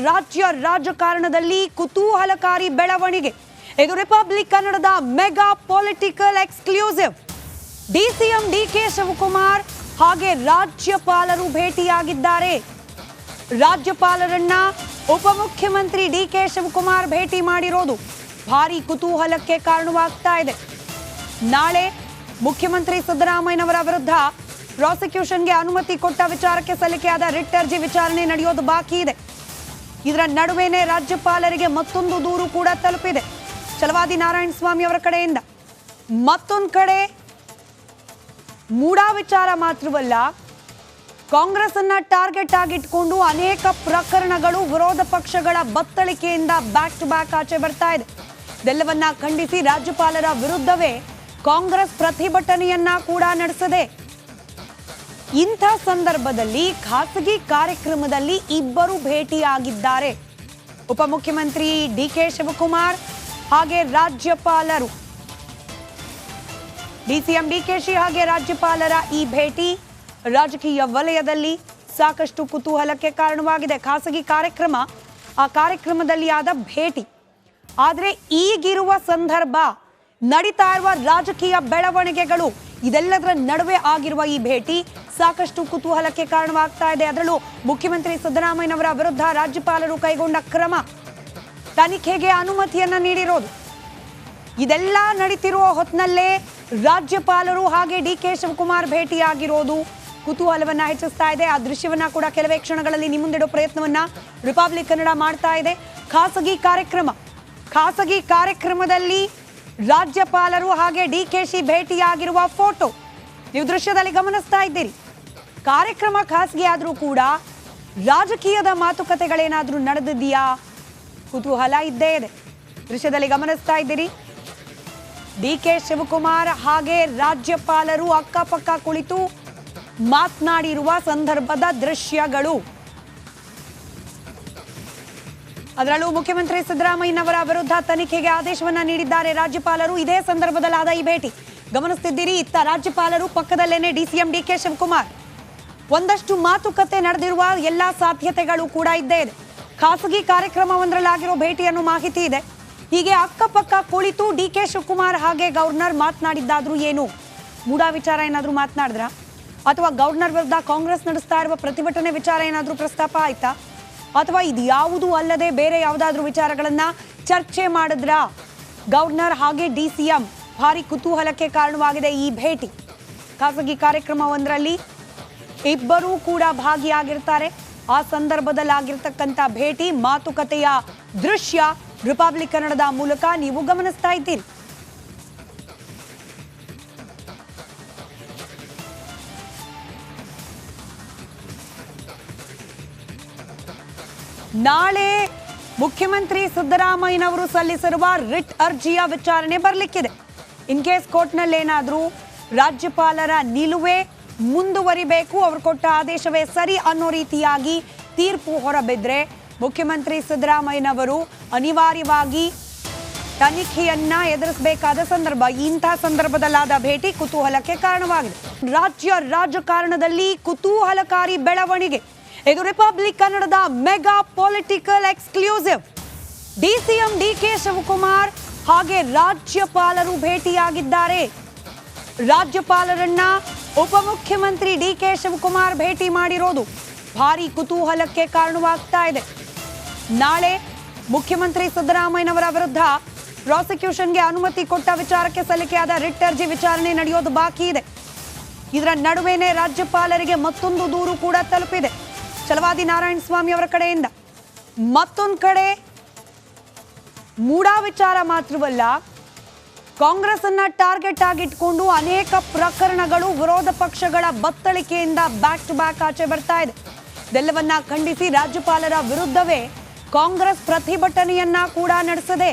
ರಾಜ್ಯ ರಾಜಕಾರಣದಲ್ಲಿ ಕುತೂಹಲಕಾರಿ ಬೆಳವಣಿಗೆ. ಇದು ರಿಪಬ್ಲಿಕ್ ಕನ್ನಡದ mega political exclusive. DCM DK Shivakumar ಹಾಗೆ ರಾಜ್ಯಪಾಲರು ಭೇಟಿಯಾಗಿದ್ದಾರೆ. ರಾಜ್ಯಪಾಲರನ್ನ ಉಪಮುಖ್ಯಮಂತ್ರಿ ಡಿಕೆ ಶಿವಕುಮಾರ್ ಭೇಟಿ ಮಾಡಿರೋದು ಭಾರಿ ಕುತೂಹಲಕ್ಕೆ ಕಾರಣವಾಗ್ತಾ ಇದೆ. ನಾಳೆ ಮುಖ್ಯಮಂತ್ರಿ ಸಿದ್ದರಾಮಯ್ಯನವರ ವಿರುದ್ಧ ಪ್ರಾಸಿಕ್ಯೂಷನ್ಗೆ ಅನುಮತಿ ಕೊಟ್ಟ ವಿಚಾರಕ್ಕೆ ಸಲ್ಲಿಕೆಯಾದ ರಿಟ್ ಅರ್ಜಿ ವಿಚಾರಣೆ ನಡೆಯೋದು ಬಾಕಿ ಇದೆ. ಇದರ ನಡುವೆನೇ ರಾಜ್ಯಪಾಲರಿಗೆ ಮತ್ತೊಂದು ದೂರು ಕೂಡ ತಲುಪಿದೆ ಛಲವಾದಿ ನಾರಾಯಣಸ್ವಾಮಿ ಅವರ ಕಡೆಯಿಂದ. ಮತ್ತೊಂದು ಕಡೆ ಮೂಡಾ ವಿಚಾರ ಮಾತ್ರವಲ್ಲ, ಕಾಂಗ್ರೆಸ್ ಅನ್ನ ಟಾರ್ಗೆಟ್ ಆಗಿಟ್ಕೊಂಡು ಅನೇಕ ಪ್ರಕರಣಗಳು ವಿರೋಧ ಪಕ್ಷಗಳ ಬತ್ತಳಿಕೆಯಿಂದ ಬ್ಯಾಕ್ ಟು ಬ್ಯಾಕ್ ಆಚೆ ಬರ್ತಾ ಇದೆ. ಇದೆಲ್ಲವನ್ನ ಖಂಡಿಸಿ ರಾಜ್ಯಪಾಲರ ವಿರುದ್ಧವೇ ಕಾಂಗ್ರೆಸ್ ಪ್ರತಿಭಟನೆಯನ್ನ ಕೂಡ ನಡೆಸಿದೆ. ಇಂಥ ಸಂದರ್ಭದಲ್ಲಿ ಖಾಸಗಿ ಕಾರ್ಯಕ್ರಮದಲ್ಲಿ ಇಬ್ಬರು ಭೇಟಿಯಾಗಿದ್ದಾರೆ. ಉಪಮುಖ್ಯಮಂತ್ರಿ ಡಿಕೆ ಶಿವಕುಮಾರ್ ಹಾಗೆ ರಾಜ್ಯಪಾಲರು. ಡಿಸಿಎಂ ಡಿಕೆಶಿ ಹಾಗೆ ರಾಜ್ಯಪಾಲರ ಈ ಭೇಟಿ ರಾಜಕೀಯ ವಲಯದಲ್ಲಿ ಸಾಕಷ್ಟು ಕುತೂಹಲಕ್ಕೆ ಕಾರಣವಾಗಿದೆ. ಖಾಸಗಿ ಕಾರ್ಯಕ್ರಮ, ಆ ಕಾರ್ಯಕ್ರಮದಲ್ಲಿ ಆದ ಭೇಟಿ. ಆದರೆ ಈಗಿರುವ ಸಂದರ್ಭ, ನಡೀತಾ ಇರುವ ರಾಜಕೀಯ ಬೆಳವಣಿಗೆಗಳು, ಇದೆಲ್ಲದರ ನಡುವೆ ಆಗಿರುವ ಈ ಭೇಟಿ ಸಾಕಷ್ಟು ಕುತೂಹಲಕ್ಕೆ ಕಾರಣವಾಗ್ತಾ ಇದೆ. ಅದರಲ್ಲೂ ಮುಖ್ಯಮಂತ್ರಿ ಸಿದ್ದರಾಮಯ್ಯನವರ ವಿರುದ್ಧ ರಾಜ್ಯಪಾಲರು ಕೈಗೊಂಡ ಕ್ರಮ, ತನಿಖೆಗೆ ಅನುಮತಿಯನ್ನ ನೀಡಿರೋದು, ಇದೆಲ್ಲ ನಡೀತಿರುವ ಹೊತ್ತಿನಲ್ಲೇ ರಾಜ್ಯಪಾಲರು ಹಾಗೆ ಡಿಕೆ ಶಿವಕುಮಾರ್ ಭೇಟಿಯಾಗಿರೋದು ಕುತೂಹಲವನ್ನ ಹೆಚ್ಚಿಸ್ತಾ ಇದೆ. ಆ ದೃಶ್ಯವನ್ನ ಕೂಡ ಕೆಲವೇ ಕ್ಷಣಗಳಲ್ಲಿ ನಿಮ್ಮುಂದಿಡೋ ಪ್ರಯತ್ನವನ್ನ ರಿಪಬ್ಲಿಕ್ ಕನ್ನಡ ಮಾಡ್ತಾ ಇದೆ. ಖಾಸಗಿ ಕಾರ್ಯಕ್ರಮದಲ್ಲಿ ರಾಜ್ಯಪಾಲರು ಹಾಗೆ ಡಿಕೆಶಿ ಭೇಟಿಯಾಗಿರುವ ಫೋಟೋ ನೀವು ದೃಶ್ಯದಲ್ಲಿ ಗಮನಿಸ್ತಾ ಇದ್ದೀರಿ. ಕಾರ್ಯಕ್ರಮ ಖಾಸಗಿ ಆದರೂ ಕೂಡ ರಾಜಕೀಯದ ಮಾತುಕತೆಗಳೇನಾದ್ರೂ ನಡೆದಿದೆಯಾ? ಕುತೂಹಲ ಇದ್ದೇ ಇದೆ. ದೃಶ್ಯದಲ್ಲಿ ಗಮನಿಸ್ತಾ ಇದ್ದೀರಿ, ಡಿಕೆ ಶಿವಕುಮಾರ್ ಹಾಗೆ ರಾಜ್ಯಪಾಲರು ಅಕ್ಕಪಕ್ಕ ಕುಳಿತು ಮಾತನಾಡಿರುವ ಸಂದರ್ಭದ ದೃಶ್ಯಗಳು. ಅದರಲ್ಲೂ ಮುಖ್ಯಮಂತ್ರಿ ಸಿದ್ದರಾಮಯ್ಯನವರ ವಿರುದ್ಧ ತನಿಖೆಗೆ ಆದೇಶವನ್ನ ನೀಡಿದ್ದಾರೆ ರಾಜ್ಯಪಾಲರು. ಇದೇ ಸಂದರ್ಭದಲ್ಲಾದ ಈ ಭೇಟಿ ಗಮನಿಸ್ತಿದ್ದೀರಿ. ಇತ್ತ ರಾಜ್ಯಪಾಲರು, ಪಕ್ಕದಲ್ಲೇನೆ ಡಿಸಿಎಂ ಡಿಕೆ ಶಿವಕುಮಾರ್. ಒಂದಷ್ಟು ಮಾತುಕತೆ ನಡೆದಿರುವ ಎಲ್ಲಾ ಸಾಧ್ಯತೆಗಳು ಕೂಡ ಇದ್ದೇ ಇದೆ. ಖಾಸಗಿ ಕಾರ್ಯಕ್ರಮವೊಂದರಲ್ಲಾಗಿರೋ ಭೇಟಿ ಅನ್ನೋ ಮಾಹಿತಿ ಇದೆ. ಹೀಗೆ ಅಕ್ಕಪಕ್ಕ ಕುಳಿತು ಡಿಕೆ ಶಿವಕುಮಾರ್ ಹಾಗೆ ಗವರ್ನರ್ ಮಾತನಾಡಿದ್ದಾದ್ರೂ ಏನು? ಮೂಡಾ ವಿಚಾರ ಏನಾದ್ರೂ ಮಾತನಾಡಿದ್ರ? ಅಥವಾ ಗವರ್ನರ್ ವಿರುದ್ಧ ಕಾಂಗ್ರೆಸ್ ನಡೆಸ್ತಾ ಇರುವ ಪ್ರತಿಭಟನೆ ವಿಚಾರ ಏನಾದ್ರೂ ಪ್ರಸ್ತಾಪ ಆಯ್ತಾ? ಅಥವಾ ಇದು ಯಾವುದೂ ಅಲ್ಲದೆ ಬೇರೆ ಯಾವುದಾದ್ರೂ ವಿಚಾರಗಳನ್ನ ಚರ್ಚೆ ಮಾಡಿದ್ರ? ಗವರ್ನರ್ ಹಾಗೆ ಡಿಸಿಎಂ ಭಾರಿ ಕುತೂಹಲಕ್ಕೆ ಕಾರಣವಾಗಿದೆ ಈ ಭೇಟಿ. ಖಾಸಗಿ ಕಾರ್ಯಕ್ರಮವೊಂದರಲ್ಲಿ ಇಬ್ಬರೂ ಕೂಡ ಭಾಗಿಯಾಗಿರ್ತಾರೆ. ಆ ಸಂದರ್ಭದಲ್ಲಾಗಿರ್ತಕ್ಕಂಥ ಭೇಟಿ, ಮಾತುಕತೆಯ ದೃಶ್ಯ ರಿಪಬ್ಲಿಕ್ ಕನ್ನಡದ ಮೂಲಕ ನೀವು ಗಮನಿಸ್ತಾ ಇದ್ದೀರಿ. ನಾಳೆ ಮುಖ್ಯಮಂತ್ರಿ ಸಿದ್ದರಾಮಯ್ಯನವರು ಸಲ್ಲಿಸಿರುವ ರಿಟ್ ಅರ್ಜಿಯ ವಿಚಾರಣೆ ಬರಲಿಕ್ಕಿದೆ. ಇನ್ ಕೇಸ್ ಕೋರ್ಟ್ನಲ್ಲಿ ಏನಾದರೂ ರಾಜ್ಯಪಾಲರ ನಿಲುವೇ ಮುಂದುವರಿಬೇಕು, ಅವರು ಕೊಟ್ಟ ಆದೇಶವೇ ಸರಿ ಅನ್ನೋ ರೀತಿಯಾಗಿ ತೀರ್ಪು ಹೊರಬಿದ್ರೆ ಮುಖ್ಯಮಂತ್ರಿ ಸಿದ್ದರಾಮಯ್ಯನವರು ಅನಿವಾರ್ಯವಾಗಿ ತನಿಖೆಯನ್ನ ಎದುರಿಸಬೇಕಾದ ಸಂದರ್ಭ. ಇಂಥ ಸಂದರ್ಭದಲ್ಲಾದ ಭೇಟಿ ಕುತೂಹಲಕ್ಕೆ ಕಾರಣವಾಗಿದೆ. ರಾಜ್ಯ ರಾಜಕಾರಣದಲ್ಲಿ ಕುತೂಹಲಕಾರಿ ಬೆಳವಣಿಗೆ. ಇದು ರಿಪಬ್ಲಿಕ್ ಕನ್ನಡದ mega political exclusive. DCM DK Shivakumar ಹಾಗೆ ರಾಜ್ಯಪಾಲರು ಭೇಟಿಯಾಗಿದ್ದಾರೆ. ರಾಜ್ಯಪಾಲರನ್ನ ಉಪಮುಖ್ಯಮಂತ್ರಿ ಡಿಕೆ ಶಿವಕುಮಾರ್ ಭೇಟಿ ಮಾಡಿರೋದು ಭಾರಿ ಕುತೂಹಲಕ್ಕೆ ಕಾರಣವಾಗ್ತಾ ಇದೆ. ನಾಳೆ ಮುಖ್ಯಮಂತ್ರಿ ಸಿದ್ದರಾಮಯ್ಯನವರ ವಿರುದ್ಧ ಪ್ರಾಸಿಕ್ಯೂಷನ್ಗೆ ಅನುಮತಿ ಕೊಟ್ಟ ವಿಚಾರಕ್ಕೆ ಸಲ್ಲಿಕೆಯಾದ ರಿಟ್ ಅರ್ಜಿ ವಿಚಾರಣೆ ನಡೆಯೋದು ಬಾಕಿ ಇದೆ. ಇದರ ನಡುವೆನೇ ರಾಜ್ಯಪಾಲರಿಗೆ ಮತ್ತೊಂದು ದೂರು ಕೂಡ ತಲುಪಿದೆ ಛಲವಾದಿ ನಾರಾಯಣಸ್ವಾಮಿ ಅವರ ಕಡೆಯಿಂದ. ಮತ್ತೊಂದು ಕಡೆ ಮೂಡಾ ವಿಚಾರ ಮಾತ್ರವಲ್ಲ, ಕಾಂಗ್ರೆಸ್ ಅನ್ನ ಟಾರ್ಗೆಟ್ ಆಗಿಟ್ಕೊಂಡು ಅನೇಕ ಪ್ರಕರಣಗಳು ವಿರೋಧ ಪಕ್ಷಗಳ ಬತ್ತಳಿಕೆಯಿಂದ ಬ್ಯಾಕ್ ಟು ಬ್ಯಾಕ್ ಆಚೆ ಬರ್ತಾ ಇದೆ. ಇದೆಲ್ಲವನ್ನ ಖಂಡಿಸಿ ರಾಜ್ಯಪಾಲರ ವಿರುದ್ಧವೇ ಕಾಂಗ್ರೆಸ್ ಪ್ರತಿಭಟನೆಯನ್ನ ಕೂಡ ನಡೆಸಿದೆ.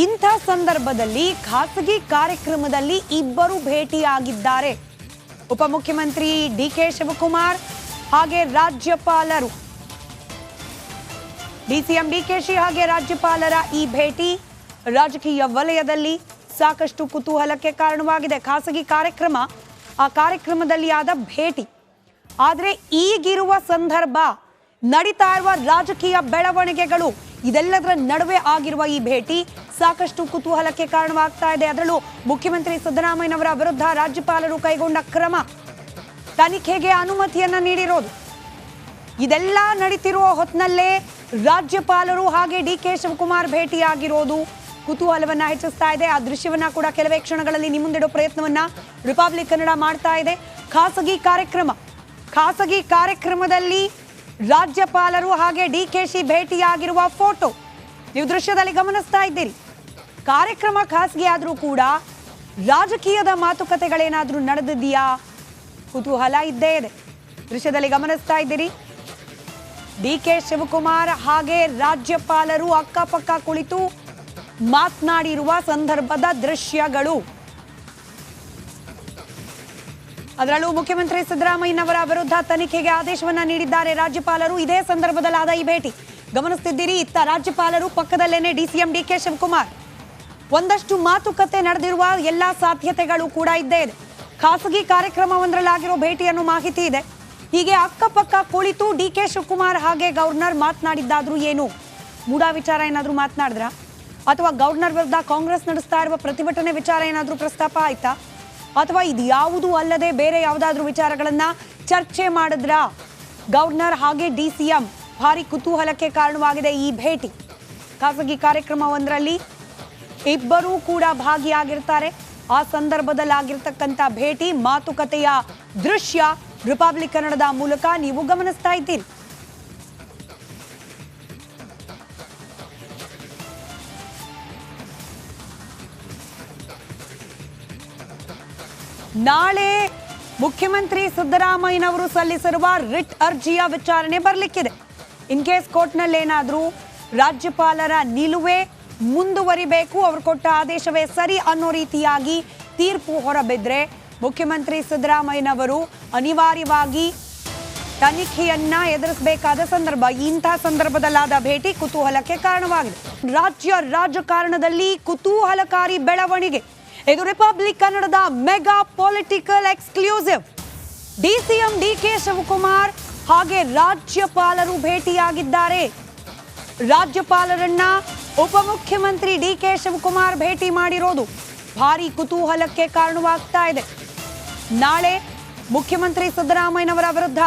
ಇಂಥ ಸಂದರ್ಭದಲ್ಲಿ ಖಾಸಗಿ ಕಾರ್ಯಕ್ರಮದಲ್ಲಿ ಇಬ್ಬರು ಭೇಟಿಯಾಗಿದ್ದಾರೆ. ಉಪಮುಖ್ಯಮಂತ್ರಿ ಡಿಕೆ ಶಿವಕುಮಾರ್ ಹಾಗೆ ರಾಜ್ಯಪಾಲರು. ಡಿಸಿಎಂ ಡಿಕೆಶಿ ಹಾಗೆ ರಾಜ್ಯಪಾಲರ ಈ ಭೇಟಿ ರಾಜಕೀಯ ವಲಯದಲ್ಲಿ ಸಾಕಷ್ಟು ಕುತೂಹಲಕ್ಕೆ ಕಾರಣವಾಗಿದೆ. ಖಾಸಗಿ ಕಾರ್ಯಕ್ರಮ, ಆ ಕಾರ್ಯಕ್ರಮದಲ್ಲಿ ಆದ ಭೇಟಿ. ಆದರೆ ಈಗಿರುವ ಸಂದರ್ಭ, ನಡೀತಾ ಇರುವ ರಾಜಕೀಯ ಬೆಳವಣಿಗೆಗಳು ಇದೆಲ್ಲದರ ನಡುವೆ ಆಗಿರುವ ಈ ಭೇಟಿ ಸಾಕಷ್ಟು ಕುತೂಹಲಕ್ಕೆ ಕಾರಣವಾಗ್ತಾ ಇದೆ. ಅದರಲ್ಲೂ ಮುಖ್ಯಮಂತ್ರಿ ಸಿದ್ದರಾಮಯ್ಯನವರ ವಿರುದ್ಧ ರಾಜ್ಯಪಾಲರು ಕೈಗೊಂಡ ಕ್ರಮ, ತನಿಖೆಗೆ ಅನುಮತಿಯನ್ನ ನೀಡಿರೋದು, ಇದೆಲ್ಲ ನಡೀತಿರುವ ಹೊತ್ತಿನಲ್ಲೇ ರಾಜ್ಯಪಾಲರು ಹಾಗೆ ಡಿ.ಕೆ. ಶಿವಕುಮಾರ್ ಭೇಟಿಯಾಗಿರೋದು ಕುತೂಹಲವನ್ನ ಹೆಚ್ಚಿಸ್ತಾ ಇದೆ. ಆ ದೃಶ್ಯವನ್ನ ಕೂಡ ಕೆಲವೇ ಕ್ಷಣಗಳಲ್ಲಿ ನಿಮ್ಮ ಮುಂದಿಡೋ ಪ್ರಯತ್ನವನ್ನ ರಿಪಬ್ಲಿಕ್ ಕನ್ನಡ ಮಾಡ್ತಾ ಇದೆ. ಖಾಸಗಿ ಕಾರ್ಯಕ್ರಮದಲ್ಲಿ ರಾಜ್ಯಪಾಲರು ಹಾಗೆ ಡಿ.ಕೆ.ಶಿ ಭೇಟಿಯಾಗಿರುವ ಫೋಟೋ ನೀವು ದೃಶ್ಯದಲ್ಲಿ ಗಮನಿಸ್ತಾ ಇದ್ದೀರಿ. ಕಾರ್ಯಕ್ರಮ ಖಾಸಗಿ ಆದರೂ ಕೂಡ ರಾಜಕೀಯದ ಮಾತುಕತೆಗಳೇನಾದ್ರೂ ನಡೆದಿದೆಯಾ? ಕುತೂಹಲ ಇದ್ದೇ ಇದೆ. ದೃಶ್ಯದಲ್ಲಿ ಗಮನಿಸ್ತಾ ಇದ್ದೀರಿ, ಡಿ.ಕೆ. ಶಿವಕುಮಾರ್ ಹಾಗೆ ರಾಜ್ಯಪಾಲರು ಅಕ್ಕಪಕ್ಕ ಕುಳಿತು ಮಾತನಾಡಿರುವ ಸಂದರ್ಭದ ದೃಶ್ಯಗಳು. ಅದರಲ್ಲೂ ಮುಖ್ಯಮಂತ್ರಿ ಸಿದ್ದರಾಮಯ್ಯನವರ ವಿರುದ್ಧ ತನಿಖೆಗೆ ಆದೇಶವನ್ನ ನೀಡಿದ್ದಾರೆ ರಾಜ್ಯಪಾಲರು. ಇದೇ ಸಂದರ್ಭದಲ್ಲಾದ ಈ ಭೇಟಿ ಗಮನಿಸ್ತಿದ್ದೀರಿ. ಇತ್ತ ರಾಜ್ಯಪಾಲರು, ಪಕ್ಕದಲ್ಲೇನೆ ಡಿ.ಸಿ.ಎಂ ಡಿ.ಕೆ. ಶಿವಕುಮಾರ್. ಒಂದಷ್ಟು ಮಾತುಕತೆ ನಡೆದಿರುವ ಎಲ್ಲಾ ಸಾಧ್ಯತೆಗಳು ಕೂಡ ಇದ್ದೇ ಇದೆ. ಖಾಸಗಿ ಕಾರ್ಯಕ್ರಮವೊಂದರಲ್ಲಾಗಿರೋ ಭೇಟಿಯನ್ನು ಮಾಹಿತಿ ಇದೆ. ಹೀಗೆ ಅಕ್ಕಪಕ್ಕ ಕುಳಿತು ಡಿ.ಕೆ. ಶಿವಕುಮಾರ್ ಹಾಗೆ ಗವರ್ನರ್ ಮಾತನಾಡಿದ್ದಾದ್ರೂ ಏನು? ಮೂಡ ವಿಚಾರ ಏನಾದ್ರೂ ಮಾತನಾಡಿದ್ರ, ಅಥವಾ ಗವರ್ನರ್ ವಿರುದ್ಧ ಕಾಂಗ್ರೆಸ್ ನಡೆಸ್ತಾ ಇರುವ ಪ್ರತಿಭಟನೆ ವಿಚಾರ ಏನಾದ್ರೂ ಪ್ರಸ್ತಾಪ ಆಯ್ತಾ, ಅಥವಾ ಇದು ಯಾವುದೂ ಅಲ್ಲದೆ ಬೇರೆ ಯಾವುದಾದ್ರೂ ವಿಚಾರಗಳನ್ನ ಚರ್ಚೆ ಮಾಡಿದ್ರ? ಗವರ್ನರ್ ಹಾಗೆ ಡಿ.ಸಿ.ಎಂ ಭಾರಿ ಕುತೂಹಲಕ್ಕೆ ಕಾರಣವಾಗಿದೆ ಈ ಭೇಟಿ. ಖಾಸಗಿ ಕಾರ್ಯಕ್ರಮವೊಂದರಲ್ಲಿ ಇಬ್ಬರೂ ಕೂಡ ಭಾಗಿಯಾಗಿರ್ತಾರೆ. ಆ ಸಂದರ್ಭದಲ್ಲಾಗಿರ್ತಕ್ಕಂಥ ಭೇಟಿ, ಮಾತುಕತೆಯ ದೃಶ್ಯ ರಿಪಬ್ಲಿಕ್ ಕನ್ನಡದ ಮೂಲಕ ನೀವು ಗಮನಿಸ್ತಾ ಇದ್ದೀರಿ. ನಾಳೆ ಮುಖ್ಯಮಂತ್ರಿ ಸಿದ್ದರಾಮಯ್ಯನವರು ಸಲ್ಲಿಸಿರುವ ರಿಟ್ ಅರ್ಜಿಯ ವಿಚಾರಣೆ ಬರಲಿಕ್ಕಿದೆ. ಇನ್ ಕೇಸ್ ಕೋರ್ಟ್ನಲ್ಲಿ ಏನಾದರೂ ರಾಜ್ಯಪಾಲರ ನಿಲುವೇ ಮುಂದುವರಿಬೇಕು, ಅವರು ಕೊಟ್ಟ ಆದೇಶವೇ ಸರಿ ಅನ್ನೋ ರೀತಿಯಾಗಿ ತೀರ್ಪು ಹೊರಬಿದ್ರೆ ಮುಖ್ಯಮಂತ್ರಿ ಸಿದ್ದರಾಮಯ್ಯನವರು ಅನಿವಾರ್ಯವಾಗಿ ತನಿಖೆಯನ್ನ ಎದುರಿಸಬೇಕಾದ ಸಂದರ್ಭ. ಇಂಥ ಸಂದರ್ಭದಲ್ಲಾದ ಭೇಟಿ ಕುತೂಹಲಕ್ಕೆ ಕಾರಣವಾಗಿದೆ. ರಾಜಕಾರಣದಲ್ಲಿ ಕುತೂಹಲಕಾರಿ ಬೆಳವಣಿಗೆ. ಇದು ರಿಪಬ್ಲಿಕ್ ಕನ್ನಡದ mega political exclusive. DCM D K. Shivakumar ಹಾಗೆ ರಾಜ್ಯಪಾಲರು ಭೇಟಿಯಾಗಿದ್ದಾರೆ. ರಾಜ್ಯಪಾಲರನ್ನ ಉಪಮುಖ್ಯಮಂತ್ರಿ ಡಿ.ಕೆ. ಶಿವಕುಮಾರ್ ಭೇಟಿ ಮಾಡಿರೋದು ಭಾರಿ ಕುತೂಹಲಕ್ಕೆ ಕಾರಣವಾಗ್ತಾ ಇದೆ. ನಾಳೆ ಮುಖ್ಯಮಂತ್ರಿ ಸಿದ್ದರಾಮಯ್ಯನವರ ವಿರುದ್ಧ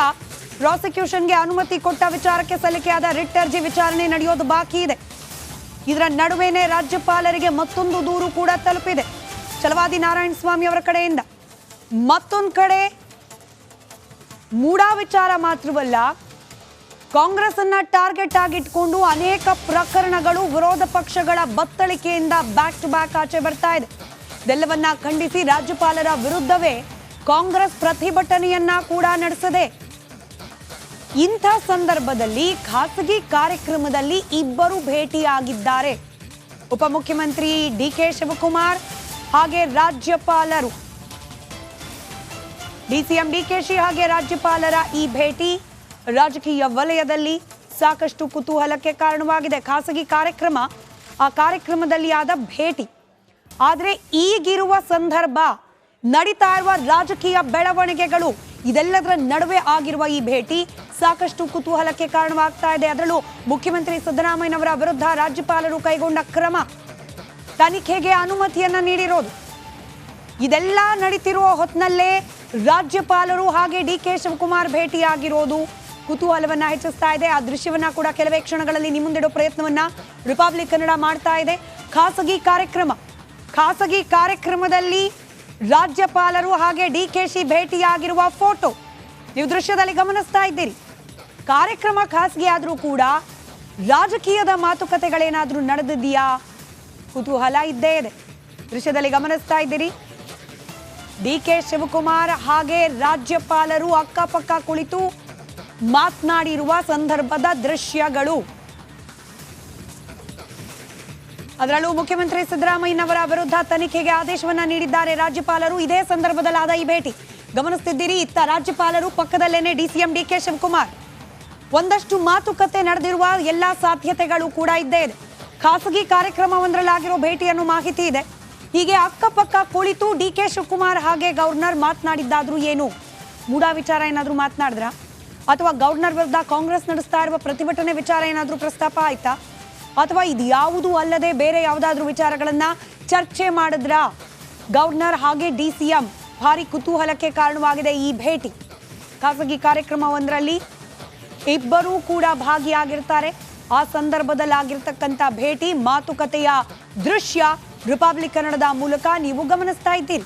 ಪ್ರಾಸಿಕ್ಯೂಷನ್ಗೆ ಅನುಮತಿ ಕೊಟ್ಟ ವಿಚಾರಕ್ಕೆ ಸಲ್ಲಿಕೆಯಾದ ರಿಟ್ ಅರ್ಜಿ ವಿಚಾರಣೆ ನಡೆಯೋದು ಬಾಕಿ ಇದೆ. ಇದರ ನಡುವೆನೇ ರಾಜ್ಯಪಾಲರಿಗೆ ಮತ್ತೊಂದು ದೂರು ಕೂಡ ತಲುಪಿದೆ ಛಲವಾದಿ ನಾರಾಯಣಸ್ವಾಮಿ ಅವರ ಕಡೆಯಿಂದ. ಮತ್ತೊಂದು ಕಡೆ ಮೂಡ ವಿಚಾರ ಮಾತ್ರವಲ್ಲ, ಕಾಂಗ್ರೆಸ್ ಅನ್ನ ಟಾರ್ಗೆಟ್ ಆಗಿಟ್ಕೊಂಡು ಅನೇಕ ಪ್ರಕರಣಗಳು ವಿರೋಧ ಪಕ್ಷಗಳ ಬತ್ತಳಿಕೆಯಿಂದ ಬ್ಯಾಕ್ ಟು ಬ್ಯಾಕ್ ಆಚೆ ಬರ್ತಾ ಇದೆ. ಇದೆಲ್ಲವನ್ನ ಖಂಡಿಸಿ ರಾಜ್ಯಪಾಲರ ವಿರುದ್ಧವೇ ಕಾಂಗ್ರೆಸ್ ಪ್ರತಿಭಟನೆಯನ್ನ ಕೂಡ ನಡೆಸಿದೆ. ಇಂಥ ಸಂದರ್ಭದಲ್ಲಿ ಖಾಸಗಿ ಕಾರ್ಯಕ್ರಮದಲ್ಲಿ ಇಬ್ಬರು ಭೇಟಿಯಾಗಿದ್ದಾರೆ. ಉಪಮುಖ್ಯಮಂತ್ರಿ ಡಿ.ಕೆ. ಶಿವಕುಮಾರ್ ಹಾಗೆ ರಾಜ್ಯಪಾಲರು. ಡಿ.ಸಿ.ಎಂ ಡಿ.ಕೆ.ಶಿ ಹಾಗೆ ರಾಜ್ಯಪಾಲರ ಈ ಭೇಟಿ ರಾಜಕೀಯ ವಲಯದಲ್ಲಿ ಸಾಕಷ್ಟು ಕುತೂಹಲಕ್ಕೆ ಕಾರಣವಾಗಿದೆ. ಖಾಸಗಿ ಕಾರ್ಯಕ್ರಮ, ಆ ಕಾರ್ಯಕ್ರಮದಲ್ಲಿ ಆದ ಭೇಟಿ. ಆದರೆ ಈಗಿರುವ ಸಂದರ್ಭ, ನಡೀತಾ ಇರುವ ರಾಜಕೀಯ ಬೆಳವಣಿಗೆಗಳು ಇದೆಲ್ಲದರ ನಡುವೆ ಆಗಿರುವ ಈ ಭೇಟಿ ಸಾಕಷ್ಟು ಕುತೂಹಲಕ್ಕೆ ಕಾರಣವಾಗ್ತಾ ಇದೆ. ಅದರಲ್ಲೂ ಮುಖ್ಯಮಂತ್ರಿ ಸಿದ್ದರಾಮಯ್ಯನವರ ವಿರುದ್ಧ ರಾಜ್ಯಪಾಲರು ಕೈಗೊಂಡ ಕ್ರಮ, ತನಿಖೆಗೆ ಅನುಮತಿಯನ್ನ ನೀಡಿರೋದು, ಇದೆಲ್ಲ ನಡೀತಿರುವ ಹೊತ್ತಿನಲ್ಲೇ ರಾಜ್ಯಪಾಲರು ಹಾಗೆ ಡಿ.ಕೆ. ಶಿವಕುಮಾರ್ ಭೇಟಿಯಾಗಿರೋದು ಕುತೂಹಲವನ್ನ ಹೆಚ್ಚಿಸ್ತಾ ಇದೆ. ಆ ದೃಶ್ಯವನ್ನ ಕೂಡ ಕೆಲವೇ ಕ್ಷಣಗಳಲ್ಲಿ ನಿಮ್ಮ ಮುಂದಿಡೋ ಪ್ರಯತ್ನವನ್ನ ರಿಪಬ್ಲಿಕ್ ಕನ್ನಡ ಮಾಡ್ತಾ ಇದೆ. ಖಾಸಗಿ ಕಾರ್ಯಕ್ರಮದಲ್ಲಿ ರಾಜ್ಯಪಾಲರು ಹಾಗೆ ಡಿ.ಕೆ.ಶಿ ಭೇಟಿಯಾಗಿರುವ ಫೋಟೋ ನೀವು ದೃಶ್ಯದಲ್ಲಿ ಗಮನಿಸ್ತಾ ಇದ್ದೀರಿ. ಕಾರ್ಯಕ್ರಮ ಖಾಸಗಿ ಆದರೂ ಕೂಡ ರಾಜಕೀಯದ ಮಾತುಕತೆಗಳೇನಾದ್ರೂ ನಡೆದಿದೆಯಾ? ಕುತೂಹಲ ಇದ್ದೇ ಇದೆ. ದೃಶ್ಯದಲ್ಲಿ ಗಮನಿಸ್ತಾ ಇದ್ದೀರಿ, ಡಿ.ಕೆ. ಶಿವಕುಮಾರ್ ಹಾಗೆ ರಾಜ್ಯಪಾಲರು ಅಕ್ಕಪಕ್ಕ ಕುಳಿತು ಮಾತನಾಡಿರುವ ಸಂದರ್ಭದ ದೃಶ್ಯಗಳು. ಅದರಲ್ಲೂ ಮುಖ್ಯಮಂತ್ರಿ ಸಿದ್ದರಾಮಯ್ಯನವರ ವಿರುದ್ಧ ತನಿಖೆಗೆ ಆದೇಶವನ್ನ ನೀಡಿದ್ದಾರೆ ರಾಜ್ಯಪಾಲರು. ಇದೇ ಸಂದರ್ಭದಲ್ಲಾದ ಈ ಭೇಟಿ ಗಮನಿಸ್ತಿದ್ದೀರಿ. ಇತ್ತ ರಾಜ್ಯಪಾಲರು, ಪಕ್ಕದಲ್ಲೇನೆ ಡಿ.ಸಿ.ಎಂ ಡಿ.ಕೆ. ಶಿವಕುಮಾರ್. ಒಂದಷ್ಟು ಮಾತುಕತೆ ನಡೆದಿರುವ ಎಲ್ಲಾ ಸಾಧ್ಯತೆಗಳು ಕೂಡ ಇದ್ದೇ ಇದೆ. ಖಾಸಗಿ ಕಾರ್ಯಕ್ರಮವೊಂದರಲ್ಲಾಗಿರೋ ಭೇಟಿಯನ್ನು ಮಾಹಿತಿ ಇದೆ. ಹೀಗೆ ಅಕ್ಕಪಕ್ಕ ಕುಳಿತು ಡಿ.ಕೆ. ಶಿವಕುಮಾರ್ ಹಾಗೆ ಗವರ್ನರ್ ಮಾತನಾಡಿದ್ದಾದ್ರೂ ಏನು? ಮೂಡ ವಿಚಾರ ಏನಾದ್ರೂ ಮಾತನಾಡಿದ್ರ, ಅಥವಾ ಗವರ್ನರ್ ವಿರುದ್ಧ ಕಾಂಗ್ರೆಸ್ ನಡೆಸ್ತಾ ಇರುವ ಪ್ರತಿಭಟನೆ ವಿಚಾರ ಏನಾದರೂ ಪ್ರಸ್ತಾಪ ಆಯ್ತಾ, ಅಥವಾ ಇದು ಯಾವುದೂ ಅಲ್ಲದೆ ಬೇರೆ ಯಾವುದಾದ್ರೂ ವಿಚಾರಗಳನ್ನ ಚರ್ಚೆ ಮಾಡಿದ್ರ? ಗವರ್ನರ್ ಹಾಗೆ DCM ಭಾರಿ ಕುತೂಹಲಕ್ಕೆ ಕಾರಣವಾಗಿದೆ ಈ ಭೇಟಿ. ಖಾಸಗಿ ಕಾರ್ಯಕ್ರಮವೊಂದರಲ್ಲಿ ಇಬ್ಬರೂ ಕೂಡ ಭಾಗಿಯಾಗಿರ್ತಾರೆ. ಆ ಸಂದರ್ಭದಲ್ಲಿ ಆಗಿರ್ತಕ್ಕಂಥ ಭೇಟಿ, ಮಾತುಕತೆಯ ದೃಶ್ಯ ರಿಪಬ್ಲಿಕ್ ಕನ್ನಡದ ಮೂಲಕ ನೀವು ಗಮನಿಸ್ತಾ ಇದ್ದೀರಿ.